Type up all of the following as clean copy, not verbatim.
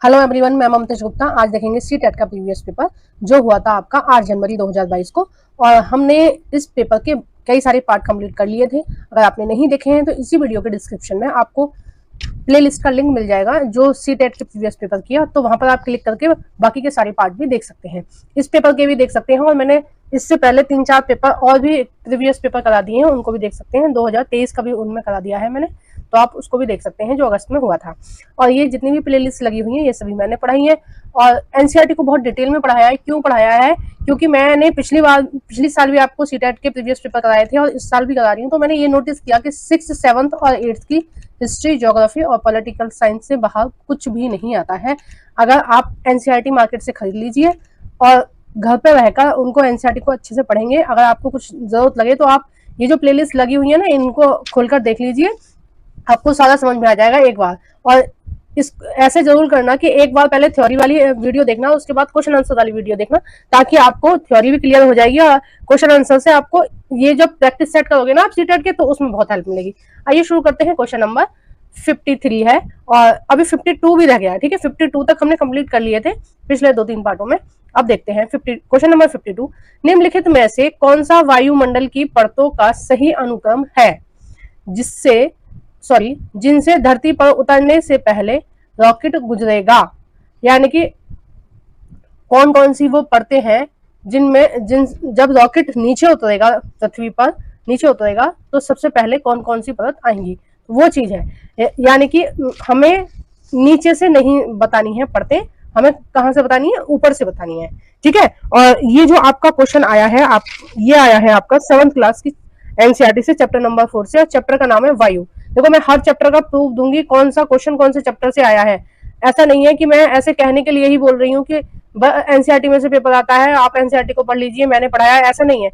Hello everyone, मैं ममतेज गुप्ता। आज देखेंगे सीटेट का प्रीवियस पेपर जो हुआ था आपका 8 जनवरी 2022 को। और हमने इस पेपर के कई सारे पार्ट कंप्लीट कर लिए थे। अगर आपने नहीं देखे हैं तो इसी वीडियो के डिस्क्रिप्शन में आपको प्लेलिस्ट का लिंक मिल जाएगा जो सीटेट के प्रीवियस पेपर किया, तो वहां पर आप क्लिक करके बाकी के सारे पार्ट भी देख सकते हैं, इस पेपर के भी देख सकते हैं। और मैंने इससे पहले 3-4 पेपर और भी प्रीवियस पेपर करा दिए हैं, उनको भी देख सकते हैं। 2023 का भी उनमें करा दिया है मैंने, तो आप उसको भी देख सकते हैं जो अगस्त में हुआ था। और ये जितनी भी प्लेलिस्ट लगी हुई है ये सभी मैंने पढ़ाई है और एनसीईआरटी को बहुत डिटेल में पढ़ाया है। क्यों पढ़ाया है? क्योंकि मैंने पिछली साल भी आपको सीटेट के प्रीवियस पेपर कराए थे और इस साल भी करा रही हूँ। तो मैंने ये नोटिस किया कि 6th, 7th और 8th की हिस्ट्री, ज्योग्राफी और पॉलिटिकल साइंस से बाहर कुछ भी नहीं आता है। अगर आप एनसीईआरटी मार्केट से खरीद लीजिए और घर पर रहकर उनको एनसीईआरटी को अच्छे से पढ़ेंगे। अगर आपको कुछ जरूरत लगे तो आप ये जो प्लेलिस्ट लगी हुई है ना, इनको खोलकर देख लीजिए, आपको सारा समझ में आ जाएगा एक बार। और इस ऐसे जरूर करना कि एक बार पहले थ्योरी वाली वीडियो देखना, उसके बाद क्वेश्चन आंसर वाली वीडियो देखना, ताकि आपको थ्योरी भी क्लियर हो जाएगी और क्वेश्चन आंसर से आपको ये जब प्रैक्टिस सेट करोगे ना आप सीटेट के, तो उसमें बहुत हेल्प मिलेगी। आइए शुरू करते हैं। क्वेश्चन नंबर 53 है और अभी 52 भी रह गया है। ठीक है, 52 तक हमने कंप्लीट कर लिए थे पिछले 2-3 पार्टों में। अब देखते हैं क्वेश्चन नंबर 52। निम्नलिखित में से कौन सा वायुमंडल की परतों का सही अनुक्रम है जिनसे धरती पर उतरने से पहले रॉकेट गुजरेगा? यानी कि कौन कौन सी वो परतें हैं जब रॉकेट नीचे उतरेगा, पृथ्वी पर नीचे उतरेगा, तो सबसे पहले कौन कौन सी परत आएंगी, वो चीज है। यानी कि हमें नीचे से नहीं बतानी है परतें, हमें कहां से बतानी है? ऊपर से बतानी है। ठीक है, और ये जो आपका क्वेश्चन आया है ये आया है आपका 7th क्लास की एनसीईआरटी से, चैप्टर नंबर 4 से, और चैप्टर का नाम है वायु। देखो, मैं हर चैप्टर का प्रूफ दूंगी कौन सा क्वेश्चन कौन से चैप्टर से आया है। ऐसा नहीं है कि मैं ऐसे कहने के लिए ही बोल रही हूँ कि एनसीईआरटी में से पेपर आता है, आप एनसीईआरटी को पढ़ लीजिए, मैंने पढ़ाया है, ऐसा नहीं है।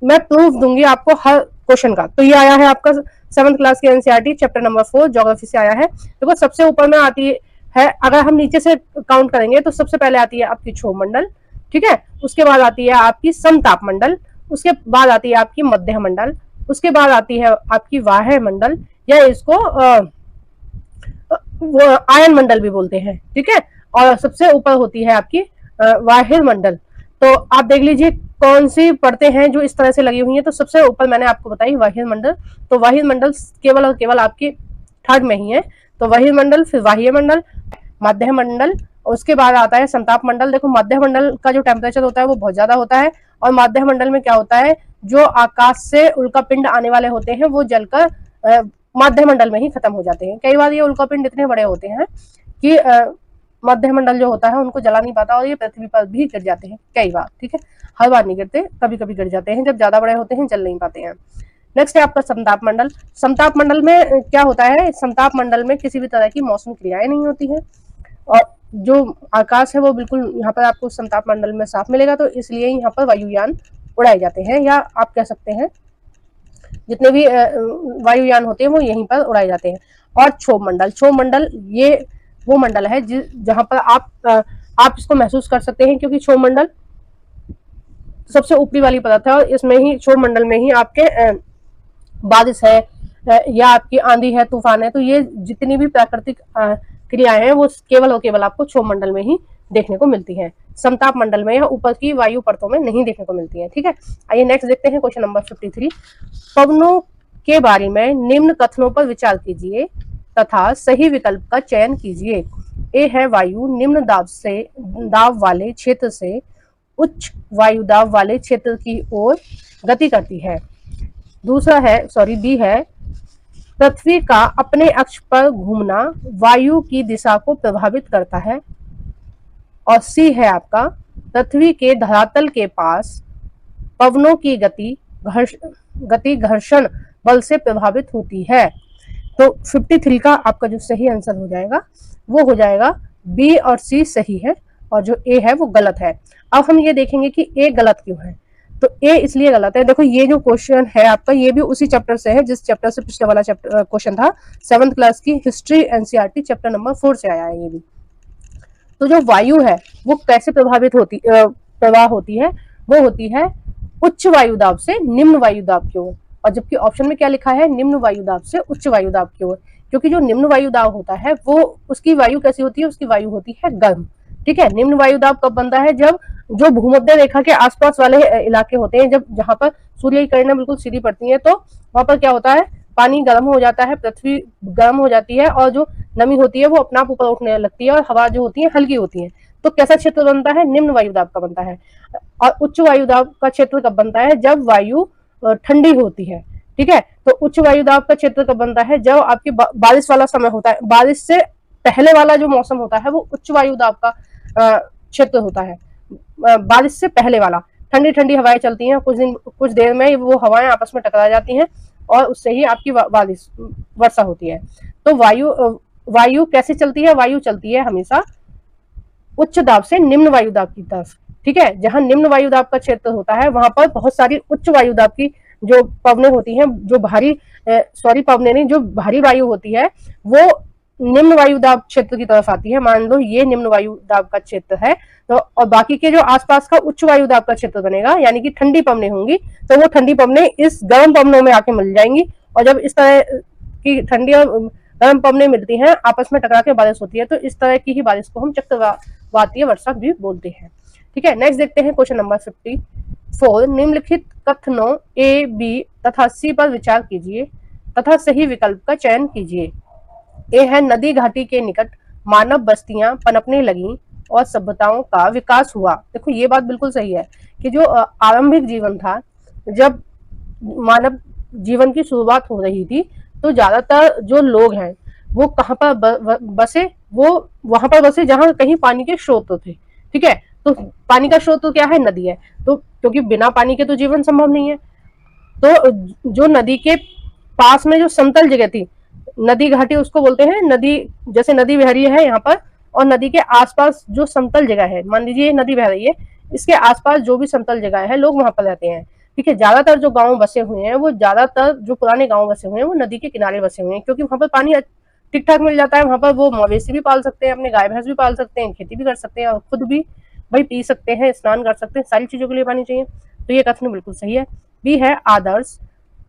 मैं प्रूफ दूंगी आपको हर क्वेश्चन का। तो ये आया है आपका 7th क्लास की एनसीईआरटी, चैप्टर नंबर 4 ज्योग्राफी से आया है। देखो, सबसे ऊपर में आती है, अगर हम नीचे से काउंट करेंगे तो सबसे पहले आती है आपकी क्षोभ मंडल। ठीक है, उसके बाद आती है आपकी समताप मंडल, उसके बाद आती है आपकी मध्य मंडल, उसके बाद आती है आपकी वाह्य मंडल, या इसको आयन मंडल भी बोलते हैं। ठीक है, और सबसे ऊपर होती है आपकी वाह्य मंडल। तो आप देख लीजिए कौन सी परतें हैं जो इस तरह से लगी हुई हैं। तो सबसे ऊपर मैंने आपको बताई वाह्य मंडल, तो वाह्य मंडल केवल और केवल आपकी थर्ड में ही है। तो वाह्य मंडल, फिर वाह्य मंडल, मध्य मंडल, उसके बाद आता है संताप मंडल। देखो, मध्य मंडल का जो टेम्परेचर होता है वो बहुत ज्यादा होता है, और मध्य मंडल में क्या होता है, जो आकाश से उल्का पिंड आने वाले होते हैं वो जलकर मध्य मंडल में ही खत्म हो जाते हैं। कई बार ये उल्का पिंड इतने बड़े होते हैं कि मध्य मंडल जो होता है उनको जला नहीं पाता और ये पृथ्वी पर भी गिर जाते हैं कई बार। ठीक है, हर बार नहीं गिरते, कभी कभी गिर जाते हैं, जब ज्यादा बड़े होते हैं जल नहीं पाते हैं। नेक्स्ट है आपका समताप मंडल। समताप मंडल में क्या होता है? समताप मंडल में किसी भी तरह की मौसम क्रियाएं नहीं होती है और जो आकाश है वो बिल्कुल यहाँ पर आपको समताप मंडल में साफ मिलेगा। तो इसलिए यहाँ पर वायुयान उड़ाए जाते हैं, या आप कह सकते हैं जितने भी वायुयान होते हैं वो यहीं पर उड़ाए जाते हैं। और क्षोभ मंडल ये वो मंडल है जहां पर आप इसको महसूस कर सकते हैं, क्योंकि क्षोभ मंडल सबसे ऊपरी वाली परत है और इसमें ही, क्षोभ मंडल में ही आपके बारिश है या आपकी आंधी है, तूफान है। तो ये जितनी भी प्राकृतिक क्रियाएं हैं वो केवल और केवल आपको क्षोभ मंडल में ही देखने को मिलती है, समताप मंडल में या ऊपर की वायु परतों में नहीं देखने को मिलती है। ठीक है, आइए नेक्स्ट देखते हैं क्वेश्चन नंबर 53। पवनों के बारे में निम्न कथनों पर विचार कीजिए तथा सही विकल्प का चयन कीजिए। ए है, वायु निम्न दाब वाले क्षेत्र से उच्च वायु दाब वाले क्षेत्र की ओर गति करती है। दूसरा है, बी है, पृथ्वी का अपने अक्ष पर घूमना वायु की दिशा को प्रभावित करता है। और सी है आपका, पृथ्वी के धरातल के पास पवनों की गति घर्षण बल से प्रभावित होती है। तो 53 का आपका जो सही आंसर हो जाएगा वो हो जाएगा बी और सी सही है, और जो ए है वो गलत है। अब हम ये देखेंगे कि ए गलत क्यों है। तो ए इसलिए गलत है, देखो ये जो क्वेश्चन है आपका ये भी उसी चैप्टर से है जिस चैप्टर से पिछले वाला चैप्टर क्वेश्चन था, 7th क्लास की हिस्ट्री एनसीईआरटी चैप्टर नंबर 4 से आया है ये भी। तो जो वायु है वो कैसे प्रवाह होती है, वो होती है उच्च वायुदाब से निम्न वायुदाब की ओर। और जबकि ऑप्शन में क्या लिखा है, निम्न वायुदाब से उच्च वायुदाब की ओर। क्योंकि जो निम्न वायु दाब होता है वो उसकी वायु कैसी होती है, उसकी वायु होती है गर्म। ठीक है, निम्न वायु दाब कब बनता है, जब जो भूमध्य रेखा के आसपास वाले इलाके होते हैं, जब जहां पर सूर्य की किरणें बिल्कुल सीधी पड़ती हैं, तो वहां पर क्या होता है, पानी गर्म हो जाता है, पृथ्वी गर्म हो जाती है और जो नमी होती है वो अपना आप ऊपर उठने लगती है और हवा जो होती है हल्की होती है। तो कैसा क्षेत्र बनता है, निम्न वायु दाब का बनता है। और उच्च वायु दाब का क्षेत्र कब बनता है, जब वायु ठंडी होती है। ठीक है, तो उच्च वायु दाब का क्षेत्र कब बनता है, जब आपकी बारिश वाला समय होता है, बारिश से पहले वाला जो मौसम होता है वो उच्च वायु दाब का क्षेत्र होता है। बारिश से पहले वाला, ठंडी ठंडी हवाएं चलती हैं, कुछ देर में वो हवाएं आपस में टकरा जाती हैं और उससे ही आपकी बारिश वर्षा होती है। तो वायु कैसे चलती है, वायु चलती है हमेशा उच्च दाब से निम्न वायु दाब की तरफ। ठीक है, जहां निम्न वायु दाब का क्षेत्र होता है वहां पर बहुत सारी उच्च वायु दाब की जो पवनें होती हैं, जो भारी पवनें नहीं, जो भारी वायु होती है वो निम्न वायु दाब क्षेत्र की तरफ आती है। मान लो ये निम्न वायु दाब का क्षेत्र है, तो और बाकी के जो आसपास का उच्च वायु दाब का क्षेत्र बनेगा, यानी कि ठंडी पवनें होंगी, तो वो ठंडी पवनें इस गर्म पवनों में आके मिल जाएंगी। और जब इस तरह की ठंडी और गर्म पवनें मिलती हैं, आपस में टकरा के बारिश होती है, तो इस तरह की ही बारिश को हम चक्रवातीय वर्षा भी बोलते हैं। ठीक है, नेक्स्ट देखते हैं क्वेश्चन नंबर 54। निम्नलिखित कथनों ए, बी तथा सी पर विचार कीजिए तथा सही विकल्प का चयन कीजिए। ए है, नदी घाटी के निकट मानव बस्तियां पनपने लगी और सभ्यताओं का विकास हुआ। देखो ये बात बिल्कुल सही है कि जो आरंभिक जीवन था, जब मानव जीवन की शुरुआत हो रही थी, तो ज्यादातर जो लोग हैं वो कहाँ पर बसे, वो वहां पर बसे जहां कहीं पानी के स्रोत थे। ठीक है, तो पानी का स्रोत तो क्या है, नदी है, तो क्योंकि बिना पानी के तो जीवन संभव नहीं है। तो जो नदी के पास में जो समतल जगह थी, नदी घाटी उसको बोलते हैं, नदी जैसे नदी बह रही है यहाँ पर, और नदी के आसपास जो समतल जगह है, मान लीजिए नदी बह रही है, इसके आसपास जो भी समतल जगह है लोग वहां पर रहते हैं। ठीक है, ज्यादातर जो गांव बसे हुए हैं, वो ज्यादातर जो पुराने गांव बसे हुए हैं वो नदी के किनारे बसे हुए हैं, क्योंकि वहां पर पानी ठीक ठाक मिल जाता है। वहां पर वो मवेशी भी पाल सकते हैं, अपने गाय भैंस भी पाल सकते हैं, खेती भी कर सकते हैं और खुद भी भाई पी सकते हैं, स्नान कर सकते हैं, सारी चीजों के लिए पानी चाहिए। तो ये कथन बिल्कुल सही है। बी है, आदर्श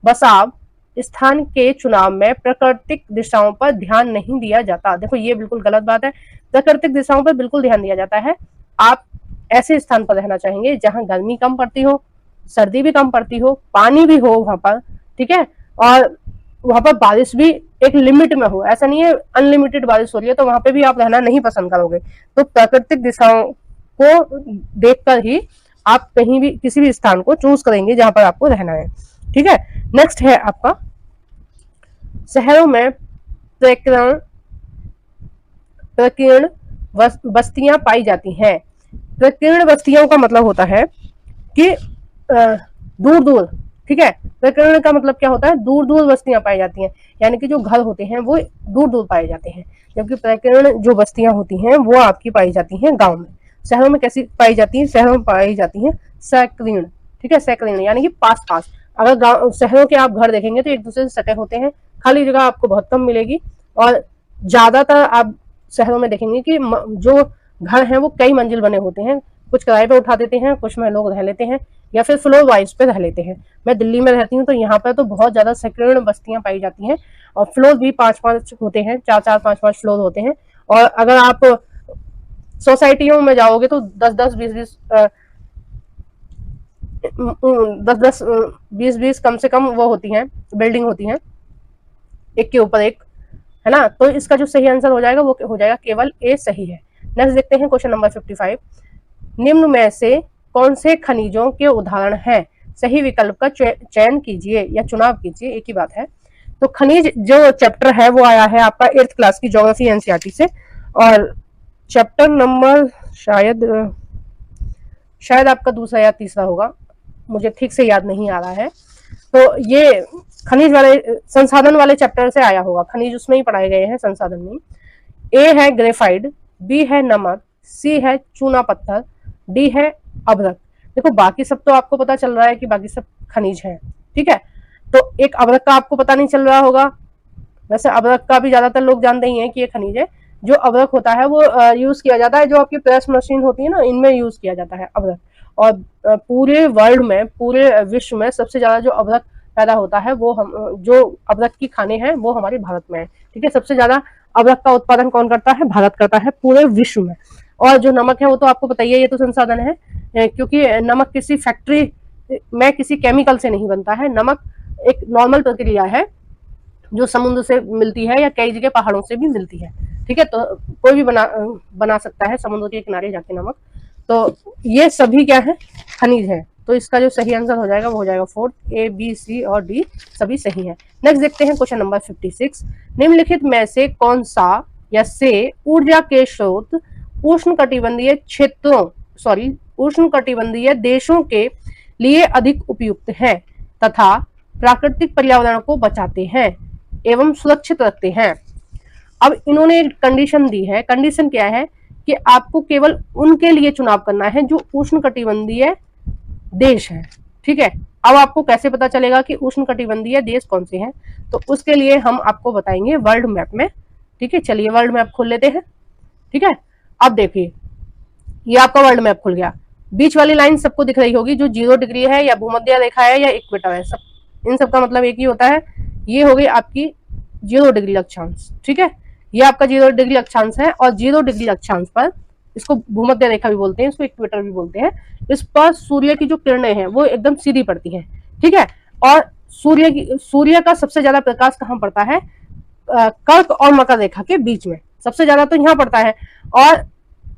बसाव स्थान के चुनाव में प्राकृतिक दिशाओं पर ध्यान नहीं दिया जाता। देखो ये बिल्कुल गलत बात है, प्राकृतिक दिशाओं पर बिल्कुल ध्यान दिया जाता है। आप ऐसे स्थान पर रहना चाहेंगे जहां गर्मी कम पड़ती हो, सर्दी भी कम पड़ती हो, पानी भी हो वहां पर। ठीक है, और वहां पर बारिश भी एक लिमिट में हो, ऐसा नहीं है अनलिमिटेड बारिश हो रही है तो वहां पे भी आप रहना नहीं पसंद करोगे। तो प्राकृतिक दिशाओं को देखकर ही आप कहीं भी किसी भी स्थान को चूज करेंगे जहां पर आपको रहना है। ठीक है, नेक्स्ट है आपका, शहरों में प्रकीर्ण बस्तियां पाई जाती हैं। प्रकीर्ण बस्तियों का मतलब होता है कि दूर दूर। ठीक है, प्रकीर्ण का मतलब क्या होता है, दूर दूर बस्तियां पाई जाती हैं, यानी कि जो घर होते हैं वो दूर दूर पाए जाते हैं, जबकि प्रकीर्ण जो बस्तियां होती हैं वो आपकी पाई जाती हैं गांव में। शहरों में कैसी पाई जाती है, शहरों में पाई जाती है सकीर्ण। ठीक है, सकीर्ण यानी कि पास पास। अगर गांव शहरों के आप घर देखेंगे तो एक दूसरे से सटे होते हैं, खाली जगह आपको बहुत कम मिलेगी, और ज्यादातर आप शहरों में देखेंगे कि जो घर हैं वो कई मंजिल बने होते हैं, कुछ किराए पे उठा देते हैं, कुछ में लोग रह लेते हैं या फिर फ्लोर वाइज पे रह लेते हैं। मैं दिल्ली में रहती हूँ तो यहाँ पर तो बहुत ज्यादा सकीर्ण बस्तियां पाई जाती हैं, और फ्लोर भी 5-5 होते हैं, 4-4, 5-5 फ्लोर होते हैं। और अगर आप सोसाइटियों में जाओगे तो 10-10, 20-20 कम से कम वो होती हैं, बिल्डिंग होती हैं, एक के ऊपर एक, है ना। तो इसका जो सही आंसर हो जाएगा वो हो जाएगा केवल ए सही है। नेक्स्ट देखते हैं क्वेश्चन नंबर 55। निम्न में से कौन से खनिजों के उदाहरण हैं, सही विकल्प का चयन कीजिए या चुनाव कीजिए, एक ही बात है। तो खनिज जो चैप्टर है वो आया है आपका 8th क्लास की ज्योग्राफी एनसीईआरटी से, और चैप्टर नंबर शायद आपका दूसरा या तीसरा होगा, मुझे ठीक से याद नहीं आ रहा है। तो ये खनिज वाले संसाधन वाले चैप्टर से आया होगा, खनिज उसमें ही पढ़ाए गए हैं, संसाधन में। ए है ग्रेफाइट, बी है नमक, सी है चूना पत्थर, डी है अभ्रक। देखो बाकी सब तो आपको पता चल रहा है कि बाकी सब खनिज है। ठीक है, तो एक अभ्रक का आपको पता नहीं चल रहा होगा, वैसे अभ्रक का भी ज्यादातर लोग जानते ही हैं कि ये खनिज है। जो अभ्रक होता है वो यूज किया जाता है, जो आपकी प्रेस मशीन होती है ना, इनमें यूज किया जाता है अभ्रक। और पूरे वर्ल्ड में, पूरे विश्व में सबसे ज्यादा जो अभ्रक पैदा होता है वो हम जो अभ्रक की खाने हैं वो हमारे भारत में है, ठीक है, सबसे ज्यादा अदरक का उत्पादन कौन करता है? भारत करता है पूरे विश्व में। और जो नमक है वो तो आपको बताइए, ये तो संसाधन है, क्योंकि नमक किसी फैक्ट्री में किसी केमिकल से नहीं बनता है। नमक एक नॉर्मल प्रक्रिया है जो समुद्र से मिलती है या कई जगह पहाड़ों से भी मिलती है। ठीक है, तो कोई भी बना सकता है समुद्र के किनारे जाके नमक। तो ये सभी क्या है? खनिज है। तो इसका जो सही आंसर हो जाएगा वो हो जाएगा 4, A, B, C और D सभी सही है। नेक्स्ट देखते हैं क्वेश्चन नंबर 56। निम्नलिखित में से कौन सा या से ऊर्जा के स्रोत उष्णकटिबंधीय क्षेत्रों उष्णकटिबंधीय देशों के लिए अधिक उपयुक्त है तथा प्राकृतिक पर्यावरण को बचाते हैं एवं सुरक्षित रखते हैं? अब इन्होंने कंडीशन दी है। कंडीशन क्या है कि आपको केवल उनके लिए चुनाव करना है जो उष्णकटिबंधीय देश है। ठीक है, अब आपको कैसे पता चलेगा कि उष्णकटिबंधीय देश कौन से हैं? तो उसके लिए हम आपको बताएंगे वर्ल्ड मैप में। ठीक है, चलिए वर्ल्ड मैप खोल लेते हैं। ठीक है, अब देखिए ये आपका वर्ल्ड मैप खुल गया। बीच वाली लाइन सबको दिख रही होगी, जो 0 डिग्री है या भूमध्य रेखा है या इक्वेटर है, सब इन सबका मतलब एक ही होता है। ये हो गई आपकी 0 डिग्री अक्षांश। ठीक है, ये आपका 0 डिग्री अक्षांश है और 0 डिग्री अक्षांश पर, इसको भूमध्य रेखा भी बोलते हैं, इसको इक्वेटर भी बोलते हैं, इस पर सूर्य की जो किरणें हैं वो एकदम सीधी पड़ती हैं। ठीक है, और सूर्य का सबसे ज्यादा प्रकाश कहाँ पड़ता है? कर्क और मकर रेखा के बीच में सबसे ज्यादा तो यहाँ पड़ता है। और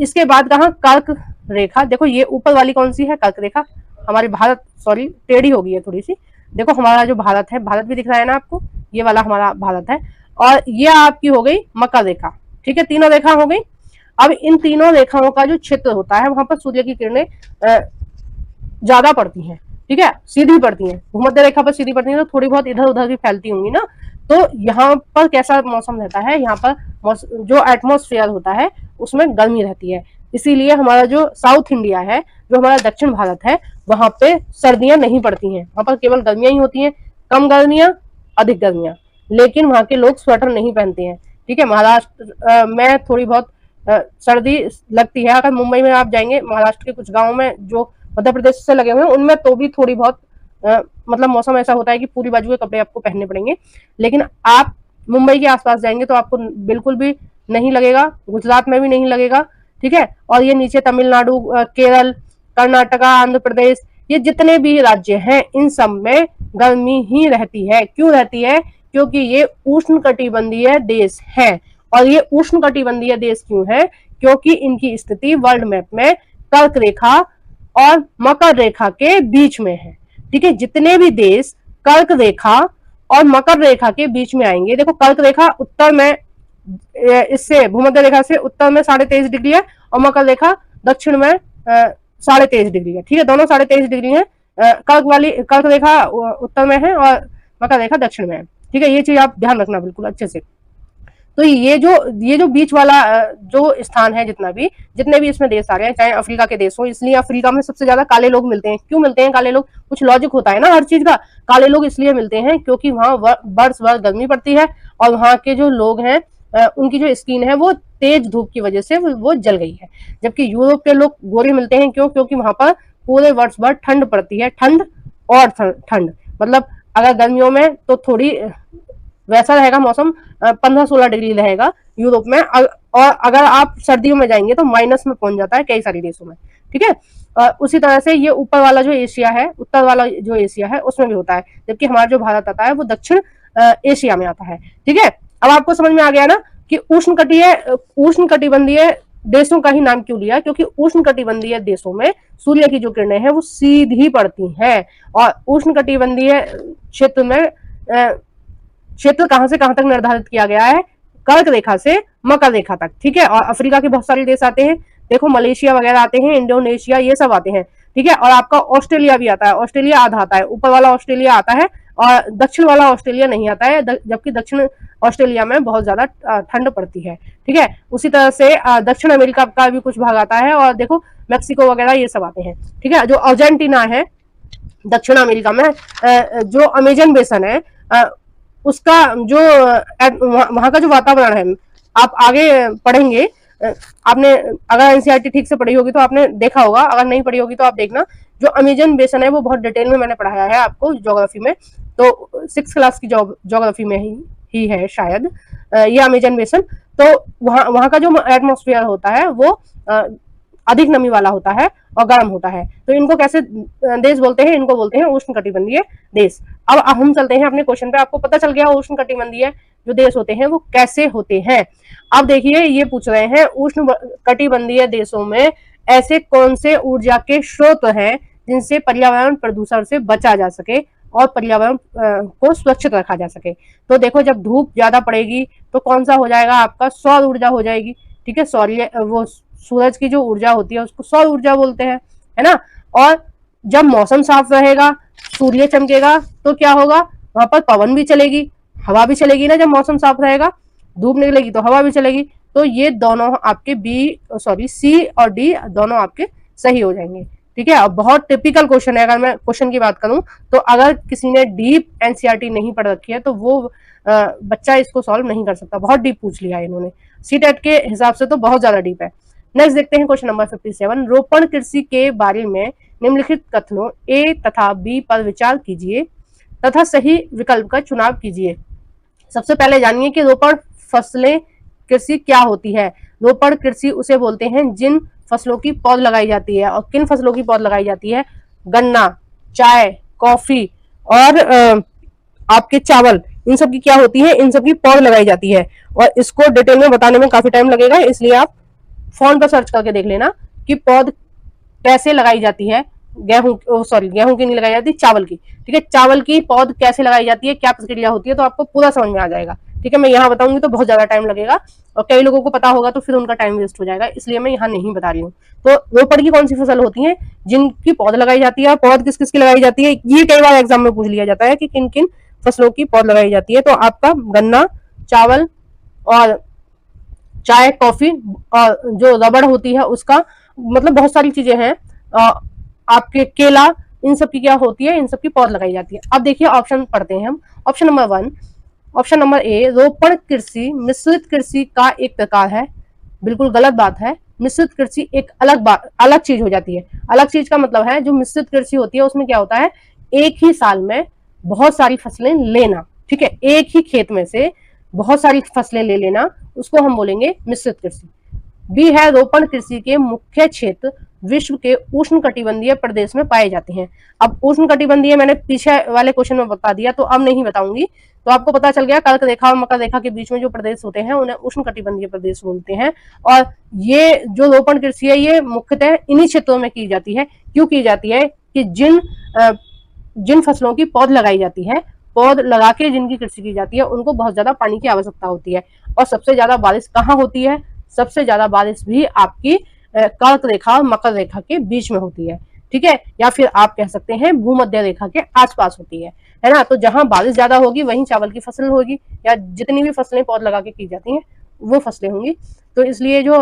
इसके बाद कहाँ? कर्क रेखा। देखो ये ऊपर वाली कौन सी है? कर्क रेखा। हमारी भारत, सॉरी टेढ़ी हो गई है थोड़ी सी। देखो हमारा जो भारत है, भारत भी दिख रहा है ना आपको, ये वाला हमारा भारत है। और ये आपकी हो गई मकर रेखा। ठीक है, तीनों रेखा हो गई। अब इन तीनों रेखाओं का जो क्षेत्र होता है वहां पर सूर्य की किरणें ज्यादा पड़ती हैं। ठीक है, सीधी पड़ती हैं, भूमध्य रेखा पर सीधी पड़ती हैं, तो थोड़ी बहुत इधर उधर भी फैलती होंगी ना। तो यहाँ पर कैसा मौसम रहता है? यहाँ पर जो एटमॉस्फेयर होता है उसमें गर्मी रहती है। इसीलिए हमारा जो साउथ इंडिया है, जो हमारा दक्षिण भारत है, वहां पे सर्दियां नहीं पड़ती हैं, वहां पर केवल गर्मियां ही होती हैं। कम गर्मियां, अधिक गर्मियां, लेकिन वहां के लोग स्वेटर नहीं पहनते हैं। ठीक है, महाराष्ट्र में थोड़ी बहुत सर्दी लगती है। अगर मुंबई में आप जाएंगे, महाराष्ट्र के कुछ गाँव में जो मध्य प्रदेश से लगे हुए हैं उनमें तो भी थोड़ी बहुत मतलब मौसम ऐसा होता है कि पूरी बाजू के कपड़े आपको पहनने पड़ेंगे। लेकिन आप मुंबई के आसपास जाएंगे तो आपको बिल्कुल भी नहीं लगेगा, गुजरात में भी नहीं लगेगा। ठीक है, और ये नीचे तमिलनाडु, केरल, कर्नाटका, आंध्र प्रदेश, ये जितने भी राज्य हैं इन सब में गर्मी ही रहती है। क्यों रहती है? क्योंकि ये उष्णकटिबंधीय देश है। और ये उष्णकटिबंधीय देश क्यों है? क्योंकि इनकी स्थिति वर्ल्ड मैप में कर्क रेखा और मकर रेखा के बीच में है। ठीक है, जितने भी देश कर्क रेखा और मकर रेखा के बीच में आएंगे, देखो कर्क रेखा उत्तर में, इससे भूमध्य रेखा से उत्तर में 23.5 डिग्री है और मकर रेखा दक्षिण में 23.5 डिग्री है। ठीक है, दोनों 23.5 डिग्री है। कर्क रेखा उत्तर में है और मकर रेखा दक्षिण में है। ठीक है, ये चीज आप ध्यान रखना बिल्कुल अच्छे से। तो ये जो बीच वाला जो स्थान है, जितने भी इसमें देश आ रहे हैं, चाहे अफ्रीका के देश हो, इसलिए अफ्रीका में सबसे ज्यादा काले लोग मिलते हैं। क्यों मिलते हैं काले लोग? कुछ लॉजिक होता है ना हर चीज का। काले लोग इसलिए मिलते हैं क्योंकि वहां बर्फ गर्मी पड़ती है और वहां के जो लोग हैं उनकी जो स्किन है वो तेज धूप की वजह से वो जल गई है। जबकि यूरोप के लोग गोरे मिलते हैं। क्यों? क्योंकि वहां पर पूरे वर्ष भर ठंड पड़ती है। ठंड और ठंड, मतलब अगर गर्मियों में तो थोड़ी वैसा रहेगा मौसम, 15-16 डिग्री रहेगा यूरोप में, और अगर आप सर्दियों में जाएंगे तो माइनस में पहुंच जाता है कई सारे देशों में। ठीक है, उसी तरह से ये ऊपर वाला जो एशिया है, उत्तर वाला जो एशिया है उसमें भी होता है, जबकि हमारा जो भारत आता है वो दक्षिण एशिया में आता है। ठीक है, अब आपको समझ में आ गया ना कि उष्णकटिबंधीय देशों का ही नाम क्यों लिया? क्योंकि उष्णकटिबंधीय देशों में सूर्य की जो किरणें हैं वो सीधी पड़ती हैं। और उष्णकटिबंधीय क्षेत्र में क्षेत्र कहां से कहां तक निर्धारित किया गया है? कर्क रेखा से मकर रेखा तक। ठीक है, और अफ्रीका के बहुत सारे देश आते हैं, देखो मलेशिया वगैरह आते हैं, इंडोनेशिया, ये सब आते हैं। ठीक है, और आपका ऑस्ट्रेलिया भी आता है। ऑस्ट्रेलिया आधा आता है, ऊपर वाला ऑस्ट्रेलिया आता है और दक्षिण वाला ऑस्ट्रेलिया नहीं आता है, जबकि दक्षिण ऑस्ट्रेलिया में बहुत ज्यादा ठंड पड़ती है। ठीक है, उसी तरह से दक्षिण अमेरिका का भी कुछ भाग आता है और देखो मैक्सिको वगैरह ये सब आते हैं। ठीक है, जो अर्जेंटीना है दक्षिण अमेरिका में, जो अमेजन बेसन है, उसका जो वहां का जो वातावरण है, आप आगे पढ़ेंगे, आपने अगर एनसीईआरटी ठीक से पढ़ी होगी तो आपने देखा होगा, अगर नहीं पढ़ी होगी तो आप देखना। जो अमेजन बेसन है वो बहुत डिटेल में मैंने पढ़ाया है आपको ज्योग्राफी में, तो 6th क्लास की ज्योग्राफी में ही है शायद। ये अमेजन बेसिन, तो वहां का जो एटमोस्फेयर होता है वो अधिक नमी वाला होता है और गर्म होता है। तो इनको कैसे देश बोलते हैं? इनको बोलते हैं उष्णकटिबंधीय देश। अब हम चलते हैं अपने क्वेश्चन पे। आपको पता चल गया उष्णकटिबंधीय जो देश होते हैं वो कैसे होते हैं। अब देखिए ये पूछ रहे हैं उष्ण कटिबंधीय देशों में ऐसे कौन से ऊर्जा के स्रोत हैं जिनसे पर्यावरण प्रदूषण से बचा जा सके और पर्यावरण को सुरक्षित रखा जा सके। तो देखो जब धूप ज्यादा पड़ेगी तो कौन सा हो जाएगा? आपका सौर ऊर्जा हो जाएगी। ठीक है, सौर्य वो सूरज की जो ऊर्जा होती है उसको सौर ऊर्जा बोलते हैं, है ना। और जब मौसम साफ रहेगा, सूर्य चमकेगा, तो क्या होगा? वहां पर पवन भी चलेगी, हवा भी चलेगी ना। जब मौसम साफ रहेगा, धूप निकलेगी तो हवा भी चलेगी। तो ये दोनों आपके सी और डी दोनों आपके सही हो जाएंगे। ठीक है, अब बहुत टिपिकल क्वेश्चन है। अगर मैं क्वेश्चन की बात करूं तो अगर किसी ने डीप एनसीईआरटी नहीं पढ़ रखी है तो वो बच्चा इसको सॉल्व नहीं कर सकता। बहुत डीप पूछ लिया है इन्होंने, सीटेट के हिसाब से तो बहुत ज्यादा डीप है। नेक्स्ट देखते हैं क्वेश्चन नंबर 57। रोपण कृषि के बारे में निम्नलिखित कथनों ए तथा बी पर विचार कीजिए तथा सही विकल्प का चुनाव कीजिए। सबसे पहले जानिए कि रोपण फसलें कृषि क्या होती है। रोपण कृषि उसे बोलते हैं जिन फसलों की पौध लगाई जाती है। और किन फसलों की पौध लगाई जाती है? गन्ना, चाय, कॉफी और आपके चावल, इन सब की क्या होती है? इन सब की पौध लगाई जाती है। और इसको डिटेल में बताने में काफी टाइम लगेगा, इसलिए आप फोन पर सर्च करके देख लेना कि पौध कैसे लगाई जाती है। गेहूं की नहीं लगाई जाती, चावल की। ठीक है, चावल की पौध कैसे लगाई जाती है, क्या प्रक्रिया होती है, तो आपको पूरा समझ में आ जाएगा। ठीक है, मैं यहाँ बताऊंगी तो बहुत ज्यादा टाइम लगेगा और कई लोगों को पता होगा तो फिर उनका टाइम वेस्ट हो जाएगा, इसलिए मैं यहाँ नहीं बता रही हूँ। तो रोपड़ की कौन सी फसल होती है जिनकी पौध लगाई जाती है? पौध किस किस की लगाई जाती है ये कई बार एग्जाम में पूछ लिया जाता है कि किन किन फसलों की पौध लगाई जाती है। तो आपका गन्ना, चावल और चाय, कॉफी और जो रबड़ होती है उसका, मतलब बहुत सारी चीजें हैं, आपके केला, इन सब की क्या होती है? इन सब की पौध लगाई जाती है। अब देखिए ऑप्शन पढ़ते हैं हम। Option number 1, option number A, रोपण कृषि मिश्रित कृषि का एक प्रकार है। बिल्कुल गलत बात है। मिश्रित कृषि एक अलग चीज हो जाती है। अलग चीज का मतलब है जो मिश्रित कृषि होती है उसमें क्या होता है? एक ही साल में बहुत सारी फसलें लेना। ठीक है, एक ही खेत में से बहुत सारी फसलें ले लेना, उसको हम बोलेंगे मिश्रित कृषि। बी है, रोपण कृषि के मुख्य क्षेत्र विश्व के उष्ण कटिबंधीय प्रदेश में पाए जाते हैं। अब उष्ण कटिबंधीय मैंने पीछे वाले क्वेश्चन में बता दिया, तो अब नहीं बताऊंगी। तो आपको पता चल गया कर्क रेखा और मकर रेखा के बीच में जो प्रदेश होते हैं उन्हें उष्ण कटिबंधीय प्रदेश बोलते हैं। और ये जो रोपण कृषि है ये मुख्यतः इन्हीं क्षेत्रों में की जाती है। क्यों की जाती है? कि जिन फसलों की पौध लगाई जाती है, पौध लगा के जिनकी कृषि की जाती है, उनको बहुत ज्यादा पानी की आवश्यकता होती है। और सबसे ज्यादा बारिश कहाँ होती है? सबसे ज्यादा बारिश भी आपकी कर्क रेखा और मकर रेखा के बीच में होती है। ठीक है, या फिर आप कह सकते हैं भूमध्य रेखा के आसपास होती है ना। तो जहां बारिश ज्यादा होगी वहीं चावल की फसल होगी, या जितनी भी फसलें पौध लगा के की जाती हैं वो फसलें होंगी। तो इसलिए जो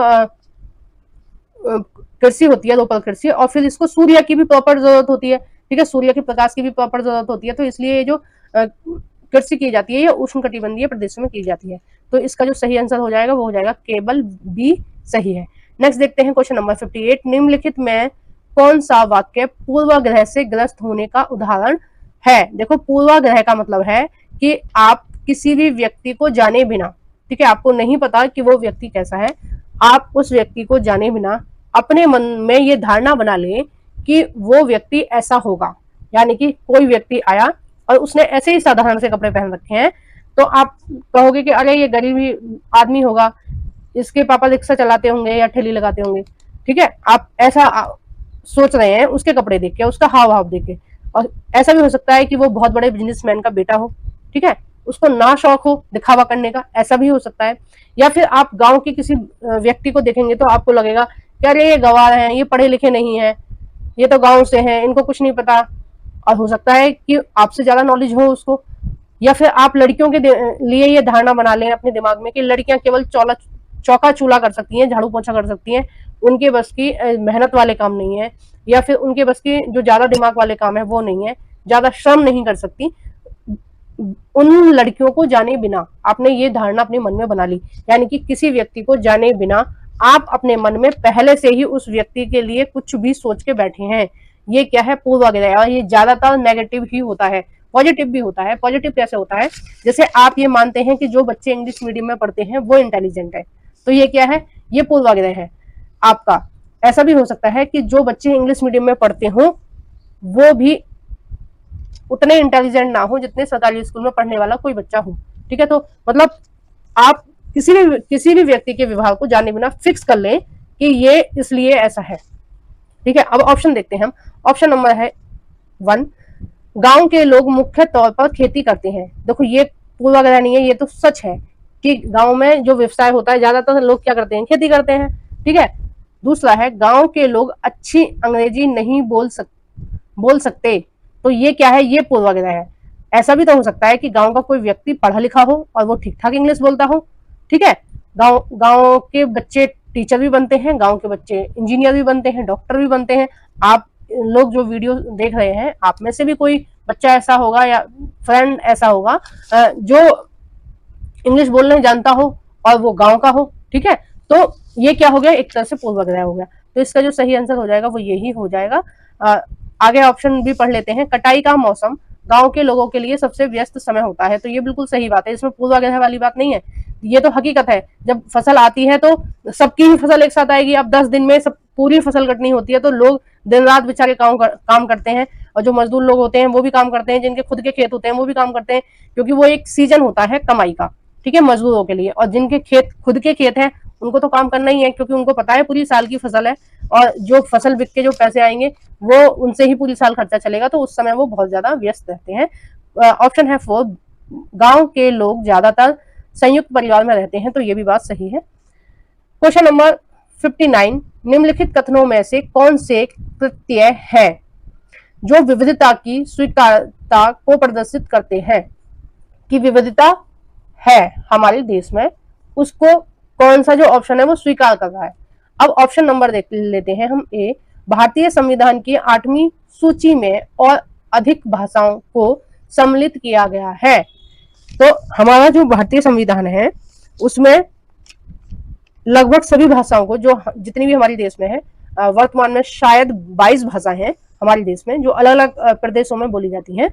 कृषि होती है रोपण कृषि, और फिर इसको सूर्य की भी प्रॉपर जरूरत होती है। ठीक है, सूर्य के प्रकाश की भी प्रॉपर जरूरत होती है। तो इसलिए जो कृषि की जाती है ये उष्ण कटिबंधीय प्रदेशों में की जाती है। तो इसका जो सही आंसर हो जाएगा वो हो जाएगा केवल बी सही है। नेक्स्ट देखते हैं क्वेश्चन नंबर 58। निम्नलिखित में कौन सा वाक्य पूर्वाग्रह से ग्रस्त होने का उदाहरण है? देखो पूर्वाग्रह का मतलब है कि आप किसी भी व्यक्ति को जाने बिना, ठीक है, आपको नहीं पता कि वो व्यक्ति कैसा है, आप उस व्यक्ति को जाने बिना अपने मन में ये धारणा बना लें कि वो व्यक्ति ऐसा होगा। यानी कि कोई व्यक्ति आया और उसने ऐसे ही साधारण से कपड़े पहन रखे हैं, तो आप कहोगे कि अरे ये गरीब आदमी होगा, इसके पापा रिक्शा चलाते होंगे या ठेली लगाते होंगे। ठीक है, आप ऐसा सोच रहे हैं उसके कपड़े देख के, उसका हाव भाव देख के। और ऐसा भी हो सकता है कि वो बहुत बड़े बिजनेसमैन का बेटा हो। ठीक है, उसको ना शौक हो दिखावा करने का, ऐसा भी हो सकता है। या फिर आप गांव के किसी व्यक्ति को देखेंगे तो आपको लगेगा कि अरे ये गंवार हैं, ये पढ़े लिखे नहीं है, ये तो गांव से हैं, इनको कुछ नहीं पता। और हो सकता है कि आपसे ज्यादा नॉलेज हो उसको। या फिर आप लड़कियों के लिए ये धारणा बना लें अपने दिमाग में कि लड़कियां केवल चौका चूल्हा कर सकती हैं, झाड़ू पोछा कर सकती हैं, उनके बस की मेहनत वाले काम नहीं है, या फिर उनके बस की जो ज्यादा दिमाग वाले काम है वो नहीं है, ज्यादा श्रम नहीं कर सकती। उन लड़कियों को जाने बिना आपने ये धारणा अपने मन में बना ली। यानी कि किसी व्यक्ति को जाने बिना आप अपने मन में पहले से ही उस व्यक्ति के लिए कुछ भी सोच के बैठे हैं। ये क्या है? पूर्वाग्रह। और ये ज्यादातर नेगेटिव ही होता है। पॉजिटिव भी होता है। पॉजिटिव कैसे होता है, जैसे आप ये मानते हैं कि जो बच्चे इंग्लिश मीडियम में पढ़ते हैं वो इंटेलिजेंट है, तो ये क्या है, ये पूर्वाग्रह है आपका। ऐसा भी हो सकता है कि जो बच्चे इंग्लिश मीडियम में पढ़ते हों वो भी उतने इंटेलिजेंट ना हो जितने सरकारी स्कूल में पढ़ने वाला कोई बच्चा हो। ठीक है, तो मतलब आप किसी भी व्यक्ति के विभाग को जाने बिना फिक्स कर लें कि ये इसलिए ऐसा है। ठीक है, अब ऑप्शन देखते हैं हम। ऑप्शन नंबर है 1, गांव के लोग मुख्य तौर पर खेती करते हैं। देखो ये पूर्वाग्रह नहीं है, ये तो सच है कि गांव में जो व्यवसाय होता है ज्यादातर लोग क्या करते हैं, खेती करते हैं। ठीक है, दूसरा है गांव के लोग अच्छी अंग्रेजी नहीं बोल सकते, तो ये क्या है, ये पूर्वाग्रह है। ऐसा भी तो हो सकता है कि गांव का कोई व्यक्ति पढ़ा लिखा हो और वो ठीक ठाक इंग्लिश बोलता हो। ठीक है, गांव के बच्चे टीचर भी बनते हैं, गांव के बच्चे इंजीनियर भी बनते हैं, डॉक्टर भी बनते हैं। आप लोग जो वीडियो देख रहे हैं, आप में से भी कोई बच्चा ऐसा होगा या फ्रेंड ऐसा होगा जो इंग्लिश बोलने जानता हो और वो गांव का हो। ठीक है, तो ये क्या हो गया, एक तरह से पूर्वाग्रह हो गया। तो इसका जो सही आंसर हो जाएगा वो यही हो जाएगा। आगे ऑप्शन भी पढ़ लेते हैं। कटाई का मौसम गांव के लोगों के लिए सबसे व्यस्त समय होता है, तो ये बिल्कुल सही बात है, इसमें पूर्वाग्रह वाली बात नहीं है, ये तो हकीकत है। जब फसल आती है तो सबकी ही फसल एक साथ आएगी। अब 10 दिन में सब पूरी फसल कटनी होती है, तो लोग दिन रात बेचारे काम करते हैं, और जो मजदूर लोग होते हैं वो भी काम करते हैं, जिनके खुद के खेत होते हैं वो भी काम करते हैं, क्योंकि वो एक सीजन होता है कमाई का। ठीक है, मजदूरों के लिए। और जिनके खुद के खेत हैं उनको तो काम करना ही है, क्योंकि उनको पता है पूरी साल की फसल है, और जो फसल बिक के जो पैसे आएंगे वो उनसे ही पूरी साल खर्चा चलेगा, तो उस समय वो बहुत ज्यादा व्यस्त रहते हैं। ऑप्शन है 4, गांव के लोग ज्यादातर संयुक्त परिवार में रहते हैं, तो ये भी बात सही है। क्वेश्चन नंबर 59, निम्नलिखित कथनों में से कौन से कृत्य है जो विविधता की स्वीकार्यता को प्रदर्शित करते हैं, कि विविधता है हमारे देश में, उसको कौन सा जो ऑप्शन है वो स्वीकार कर रहा है। अब ऑप्शन नंबर देख लेते हैं हम। ए, भारतीय संविधान की 8वीं सूची में और अधिक भाषाओं को सम्मिलित किया गया है। तो हमारा जो भारतीय संविधान है उसमें लगभग सभी भाषाओं को, जो जितनी भी हमारे देश में है, वर्तमान में शायद 22 भाषाएं हैं हमारे देश में जो अलग अलग प्रदेशों में बोली जाती हैं,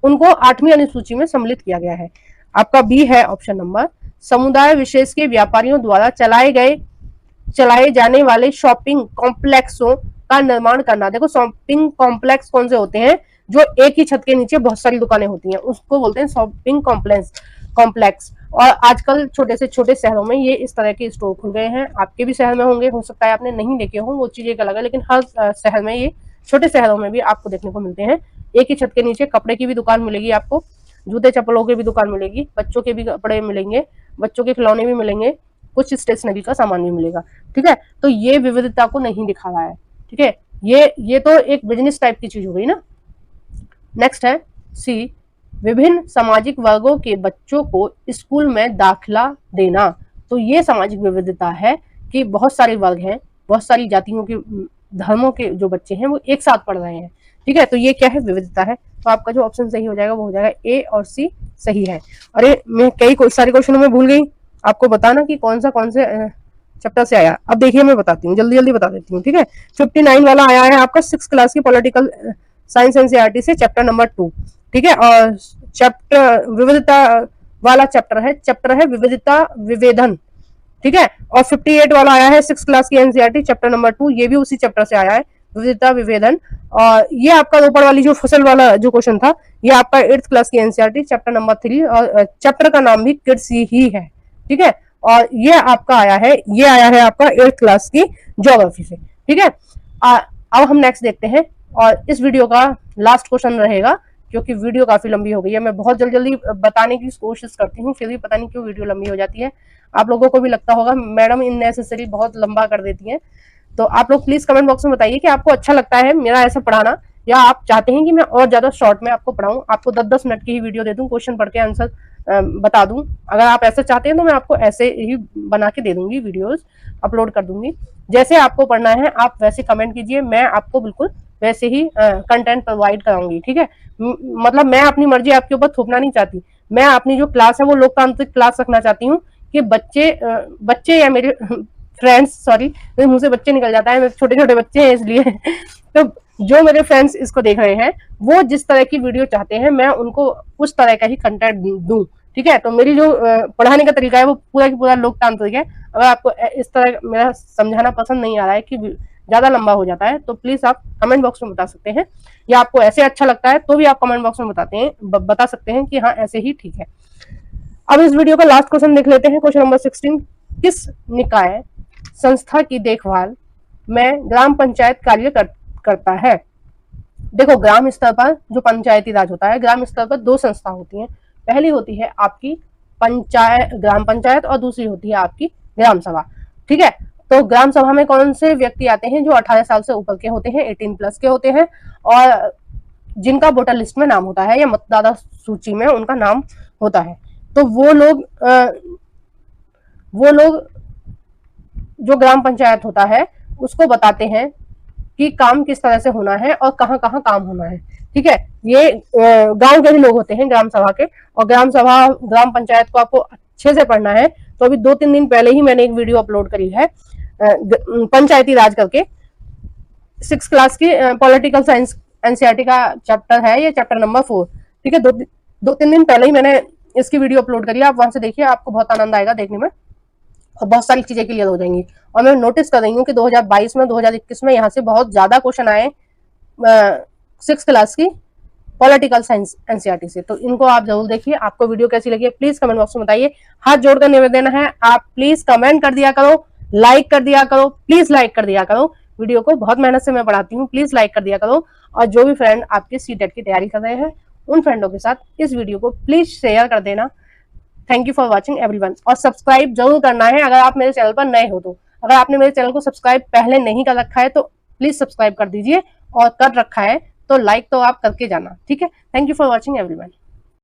उनको 8वीं अनुसूची में सम्मिलित किया गया है। आपका बी है ऑप्शन नंबर, समुदाय विशेष के व्यापारियों द्वारा चलाए जाने वाले शॉपिंग कॉम्प्लेक्सों का निर्माण करना। देखो शॉपिंग कॉम्प्लेक्स कौन से होते हैं, जो एक ही छत के नीचे बहुत सारी दुकानें होती हैं, उसको बोलते हैं शॉपिंग कॉम्प्लेक्स। और आजकल छोटे से छोटे शहरों में ये इस तरह के स्टोर खुल गए हैं। आपके भी शहर में होंगे, हो सकता है आपने नहीं देखे हो, वो चीज एक अलग है, लेकिन हर शहर में, ये छोटे शहरों में भी आपको देखने को मिलते हैं। एक ही छत के नीचे कपड़े की भी दुकान मिलेगी आपको, जूते चप्पलों की भी दुकान मिलेगी, बच्चों के भी कपड़े मिलेंगे, बच्चों के खिलौने भी मिलेंगे, कुछ स्टेशनरी का सामान भी मिलेगा। ठीक है, तो ये विविधता को नहीं दिखा रहा है। ठीक है, ये तो एक बिजनेस टाइप की चीज हो गई ना। नेक्स्ट है सी, विभिन्न सामाजिक वर्गों के बच्चों को स्कूल में दाखिला देना। तो ये सामाजिक विविधता है कि बहुत सारे वर्ग हैं, बहुत सारी जातियों के, धर्मों के जो बच्चे हैं वो एक साथ पढ़ रहे हैं। ठीक है, तो ये क्या है, विविधता है। तो आपका जो ऑप्शन सही हो जाएगा वो हो जाएगा ए और सी सही है। अरे मैं कई सारे क्वेश्चनों में भूल गई आपको बताना कि कौन से चैप्टर से आया। अब देखिए मैं बताती हूँ, जल्दी बता देती हूँ। ठीक है, 59 वाला आया है आपका 6th क्लास की पॉलिटिकल साइंस एनसीईआरटी से, चैप्टर नंबर 2। ठीक है, और चैप्टर विविधता वाला चैप्टर है विविधता विभेदन। ठीक है, और 58 वाला आया है 6th क्लास की एनसीईआरटी, चैप्टर नंबर 2, ये भी उसी चैप्टर से आया है, विविधता विभेदन। और ये आपका ऊपर वाली जो फसल वाला जो क्वेश्चन था, ये आपका 8th क्लास की एनसीईआरटी, चैप्टर नंबर 3, और चैप्टर का नाम भी किड्स ही है। ठीक है, और ये आपका आया है आपका 8th क्लास की ज्योग्राफी से। ठीक है, अब हम नेक्स्ट देखते हैं, और इस वीडियो का लास्ट क्वेश्चन रहेगा, क्योंकि वीडियो काफी लंबी हो गई है। मैं बहुत जल्दी बताने की कोशिश करती हूँ, फिर भी पता नहीं क्यों वीडियो लंबी हो जाती है। आप लोगों को भी लगता होगा मैडम इननेसेसरी बहुत लंबा कर देती हैं। तो आप लोग प्लीज कमेंट बॉक्स में बताइए कि आपको अच्छा लगता है मेरा ऐसा पढ़ाना, या आप चाहते हैं कि मैं और ज्यादा शॉर्ट में आपको पढ़ाऊं, आपको 10-10 मिनट की ही वीडियो दे दूं, क्वेश्चन पढ़ के आंसर बता दूं। अगर आप ऐसा चाहते हैं तो मैं आपको ऐसे ही बना के दे दूंगी, वीडियोस अपलोड कर दूंगी। जैसे आपको पढ़ना है आप वैसे कमेंट कीजिए, मैं आपको बिल्कुल वैसे ही कंटेंट प्रोवाइड कराऊंगी। ठीक है, मतलब मैं अपनी मर्जी आपके ऊपर थोपना नहीं चाहती। मैं अपनी जो क्लास है वो लोकतांत्रिक क्लास रखना चाहती हूँ, कि बच्चे या मेरे फ्रेंड्स, सॉरी मुंह से बच्चे निकल जाता है, छोटे छोटे बच्चे हैं इसलिए तो जो मेरे फ्रेंड्स इसको देख रहे हैं वो जिस तरह की वीडियो चाहते हैं मैं उनको उस तरह का ही कंटेंट दूं। ठीक है, तो मेरी जो पढ़ाने का तरीका है वो पूरा की पूरा लोकतांत्रिक है। अगर आपको इस तरह मेरा समझाना पसंद नहीं आ रहा है कि ज्यादा लंबा हो जाता है तो प्लीज आप कमेंट बॉक्स में बता सकते हैं, या आपको ऐसे अच्छा लगता है तो भी आप कमेंट बॉक्स में बता सकते हैं कि हाँ ऐसे ही ठीक है। अब इस वीडियो का लास्ट क्वेश्चन देख लेते हैं। क्वेश्चन नंबर 16, किस निकाय संस्था की देखभाल में ग्राम पंचायत कार्य करता है? देखो, ग्राम स्तर पर जो पंचायती राज होता है, ग्राम स्तर पर दो संस्था होती हैं। पहली होती है आपकी ग्राम पंचायत और दूसरी होती है आपकी ग्राम सभा। ठीक है, तो ग्राम सभा में कौन से व्यक्ति आते हैं? जो 18 साल से ऊपर के होते हैं, 18+ के होते हैं, और जिनका वोटर लिस्ट में नाम होता है या मतदाता सूची में उनका नाम होता है। तो वो लोग जो ग्राम पंचायत होता है उसको बताते हैं कि काम किस तरह से होना है और कहाँ कहाँ काम होना है। ठीक है, ये गांव के ही लोग होते हैं ग्राम सभा के। और ग्राम पंचायत को आपको अच्छे से पढ़ना है तो अभी 2-3 दिन पहले ही मैंने एक वीडियो अपलोड करी है पंचायती राज करके, 6 क्लास की पॉलिटिकल साइंस एनसीईआरटी का चैप्टर है, ये चैप्टर नंबर 4। ठीक है, 2-3 दिन पहले ही मैंने इसकी वीडियो अपलोड करी है, आप वहां से देखिए, आपको बहुत आनंद आएगा देखने में और बहुत सारी चीजें क्लियर हो जाएंगी। और मैं नोटिस कर रही हूँ कि 2022 में 2021 में यहाँ से बहुत ज्यादा क्वेश्चन आए 6 क्लास की पॉलिटिकल साइंस एनसीईआरटी से, तो इनको आप जरूर देखिए। आपको वीडियो कैसी लगी है प्लीज कमेंट बॉक्स में बताइए। हाथ जोड़कर निवेदन है, आप प्लीज कमेंट कर दिया करो, लाइक कर दिया करो, प्लीज लाइक कर दिया करो। वीडियो को बहुत मेहनत से मैं पढ़ाती हूँ, प्लीज लाइक कर दिया करो। और जो भी फ्रेंड आपके सीटेट की तैयारी कर रहे हैं उन फ्रेंडों के साथ इस वीडियो को प्लीज शेयर कर देना। Thank you for watching everyone, और सब्सक्राइब जरूर करना है अगर आप मेरे चैनल पर नए हो तो। अगर आपने मेरे चैनल को सब्सक्राइब पहले नहीं कर रखा है तो प्लीज सब्सक्राइब कर दीजिए, और कर रखा है तो लाइक तो आप करके जाना। ठीक है, thank you for watching everyone.